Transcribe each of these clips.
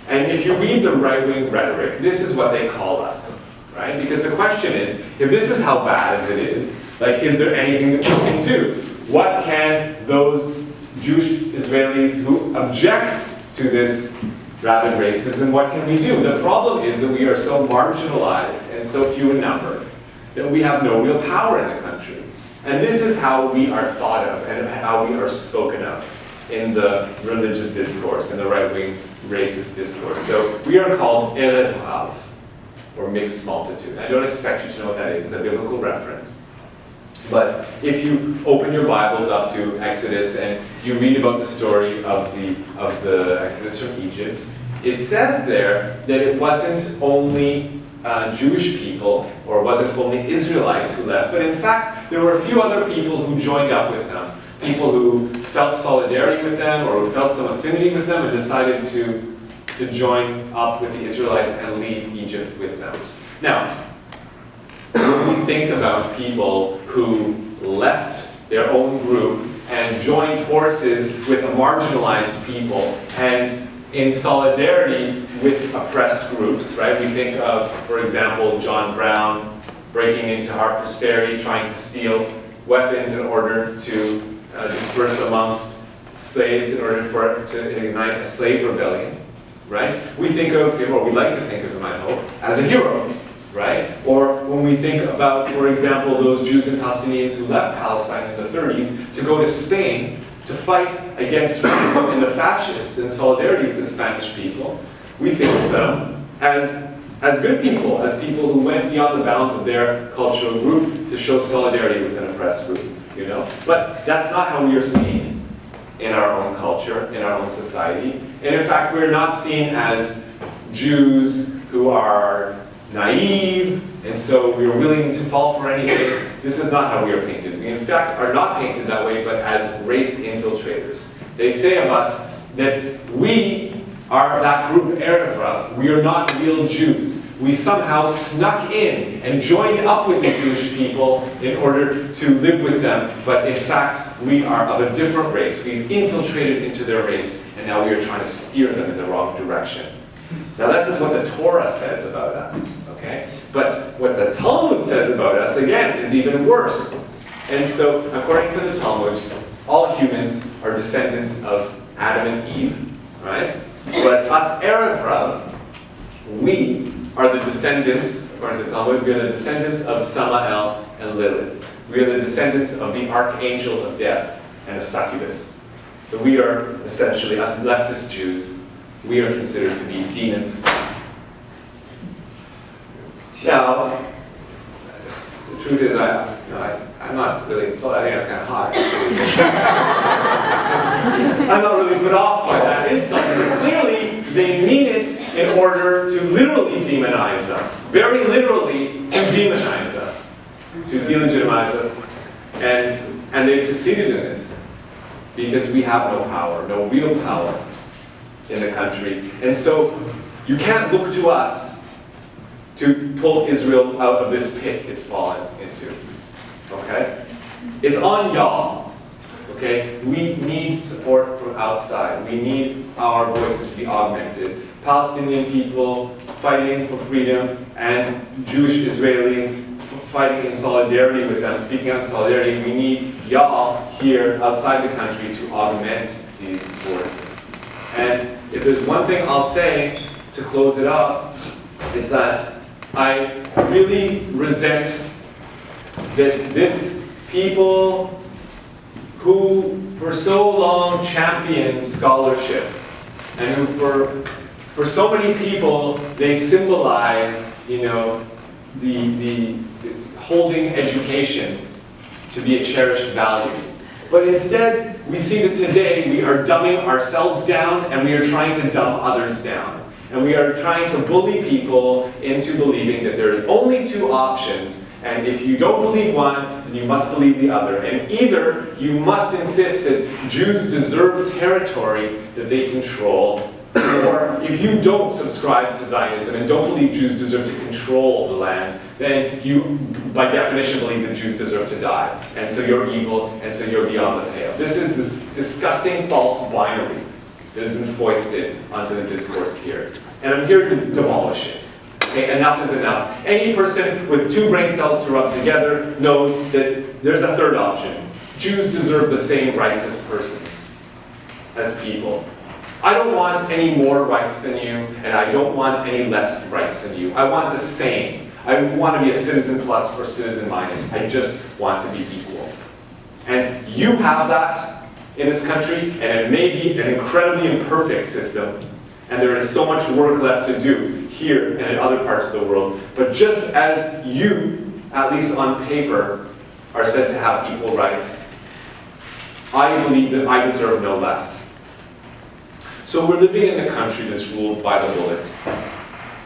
And if you read the right-wing rhetoric, this is what they call us, right? Because the question is, if this is how bad as it is, like, is there anything that we can do? What can those Jewish Israelis who object to this rabid racism, what can we do? The problem is that we are so marginalized and so few in number that we have no real power in the country. And this is how we are thought of and how we are spoken of in the religious discourse, in the right-wing racist discourse. So we are called El-Jayyousi, or mixed multitude. I don't expect you to know what that is. It's a biblical reference. But if you open your Bibles up to Exodus and you read about the story of the Exodus from Egypt, it says there that it wasn't only Jewish people, or wasn't only Israelites who left, but in fact there were a few other people who joined up with them. People who felt solidarity with them, or who felt some affinity with them, and decided to join up with the Israelites and leave Egypt with them. Now, when we think about people who left their own group and joined forces with a marginalized people and in solidarity with oppressed groups, right? We think of, for example, John Brown breaking into Harper's Ferry, trying to steal weapons in order to disperse amongst slaves in order to ignite a slave rebellion, right? We think of him, or we like to think of him, I hope, as a hero, right? Or when we think about, for example, those Jews and Palestinians who left Palestine in the 30s to go to Spain to fight against Franco and the fascists in solidarity with the Spanish people, we think of them as good people, as people who went beyond the bounds of their cultural group to show solidarity with an oppressed group, you know? But that's not how we are seen in our own culture, in our own society. And in fact, we're not seen as Jews who are naive, and so we are willing to fall for anything. This is not how we are painted. We in fact are not painted that way, but as race infiltrators. They say of us that we are that group Erev. We are not real Jews. We somehow snuck in and joined up with the Jewish people in order to live with them, but in fact we are of a different race. We've infiltrated into their race, and now we are trying to steer them in the wrong direction. Now this is what the Torah says about us, okay? But what the Talmud says about us, again, is even worse. And so, according to the Talmud, all humans are descendants of Adam and Eve, right? But us Erev Rav, we are the descendants, according to the Talmud, we are the descendants of Samael and Lilith. We are the descendants of the archangel of death and a succubus. So we are essentially, us leftist Jews, we are considered to be demons. Now, the truth is, I'm not really insulted. I think that's kind of hot. I'm not really put off by that insult. But clearly, they mean it in order to literally demonize us. Very literally, to demonize us. To delegitimize us. And they've succeeded in this. Because we have no power, no real power in the country. And so, you can't look to us to pull Israel out of this pit it's fallen into. Okay? It's on y'all. Okay? We need support from outside. We need our voices to be augmented. Palestinian people fighting for freedom and Jewish Israelis fighting in solidarity with them, speaking out in solidarity. We need y'all here outside the country to augment these voices. And if there's one thing I'll say to close it up, it's that I really resent that this people who for so long championed scholarship and who for so many people they symbolize, you know, the holding education to be a cherished value. But instead, we see that today we are dumbing ourselves down and we are trying to dumb others down. And we are trying to bully people into believing that there's only two options, and if you don't believe one, then you must believe the other. And either you must insist that Jews deserve territory that they control, or if you don't subscribe to Zionism and don't believe Jews deserve to control the land, then you, by definition, believe that Jews deserve to die. And so you're evil, and so you're beyond the pale. This is this disgusting false binary that has been foisted onto the discourse here. And I'm here to demolish it. Okay, enough is enough. Any person with 2 brain cells to rub together knows that there's a third option. Jews deserve the same rights as persons, as people. I don't want any more rights than you, and I don't want any less rights than you. I want the same. I want to be a citizen plus or citizen minus. I just want to be equal. And you have that in this country, and it may be an incredibly imperfect system, and there is so much work left to do here and in other parts of the world. But just as you, at least on paper, are said to have equal rights, I believe that I deserve no less. So we're living in a country that's ruled by the bullet.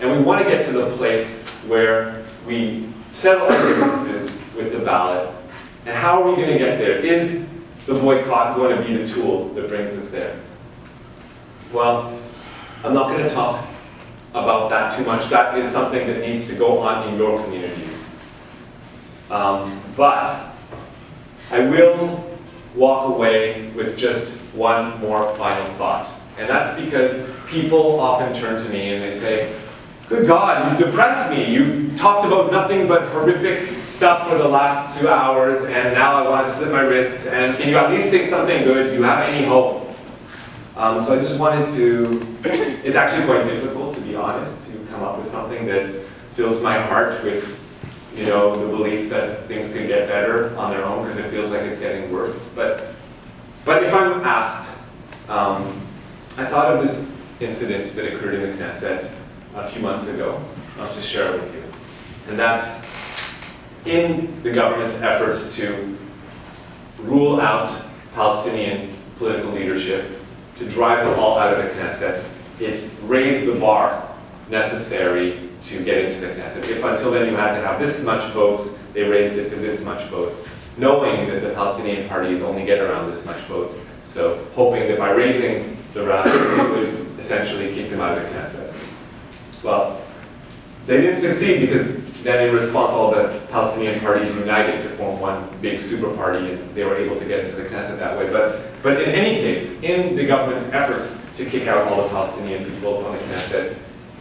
And we want to get to the place where we settle our differences with the ballot. And how are we going to get there? Is the boycott going to be the tool that brings us there? Well, I'm not going to talk about that too much. That is something that needs to go on in your communities. But I will walk away with just one more final thought. And that's because people often turn to me and they say, good God, you've depressed me. You've talked about nothing but horrific stuff for the last 2 hours, and now I want to slit my wrists, and can you at least say something good? Do you have any hope? So I just wanted to, it's actually quite difficult, to be honest, to come up with something that fills my heart with, you know, the belief that things could get better on their own, because it feels like it's getting worse. But if I'm asked, I thought of this incident that occurred in the Knesset a few months ago. I'll just share it with you. And that's in the government's efforts to rule out Palestinian political leadership, to drive them all out of the Knesset. It's raised the bar necessary to get into the Knesset. If until then you had to have this much votes, they raised it to this much votes, knowing that the Palestinian parties only get around this much votes. So hoping that by raising the round, it would essentially keep them out of the Knesset. Well, they didn't succeed because then in response all the Palestinian parties united to form one big super party, and they were able to get into the Knesset that way. But in any case, in the government's efforts to kick out all the Palestinian people from the Knesset,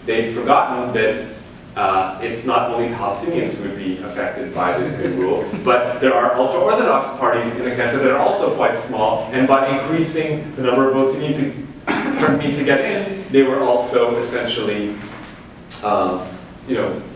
they'd forgotten that it's not only Palestinians who would be affected by this new rule, but there are ultra-Orthodox parties in the Knesset that are also quite small, and by increasing the number of votes you need to get in, they were also essentially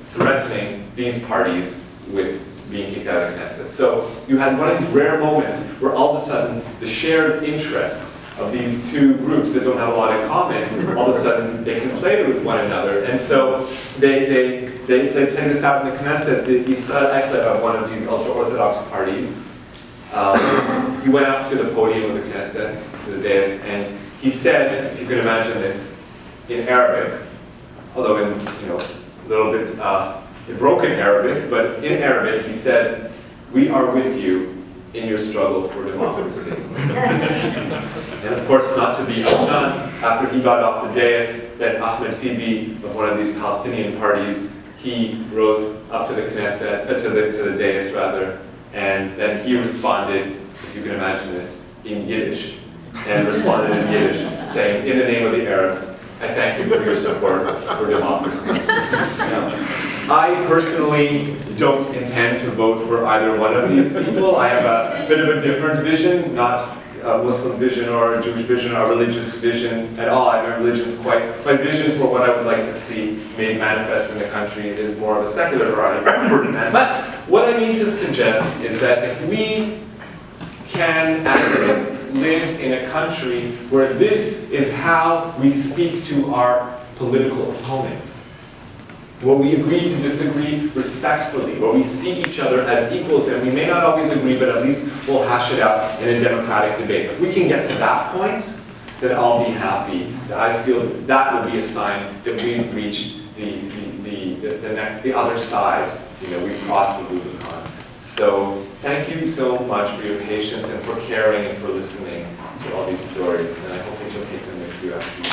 threatening these parties with being kicked out of the Knesset. So you had one of these rare moments where all of a sudden the shared interests of these two groups that don't have a lot in common, all of a sudden they conflated with one another. And so they played this out in the Knesset. The Israel Eichler of one of these ultra-Orthodox parties, he went up to the podium of the Knesset, to the dais, and he said, if you can imagine this, in Arabic, although in a little bit in broken Arabic, but in Arabic he said, "We are with you in your struggle for democracy." And of course, not to be outdone, after he got off the dais, then Ahmed Tibi of one of these Palestinian parties, he rose up to the Knesset, to the dais rather, and then he responded, if you can imagine this, in Yiddish, and responded in Yiddish, saying, "In the name of the Arabs, I thank you for your support for democracy." I personally don't intend to vote for either one of these people. I have a bit of a different vision, not a Muslim vision or a Jewish vision or a religious vision at all. My my vision for what I would like to see made manifest in the country is more of a secular variety. But what I mean to suggest is that if we can at least live in a country where this is how we speak to our political opponents, where we agree to disagree respectfully, where we see each other as equals, and we may not always agree, but at least we'll hash it out in a democratic debate. If we can get to that point, then I'll be happy. I feel that would be a sign that we've reached the other side. We've crossed the Rubicon. So thank you so much for your patience and for caring and for listening to all these stories, and I hope that you'll take them with you after you.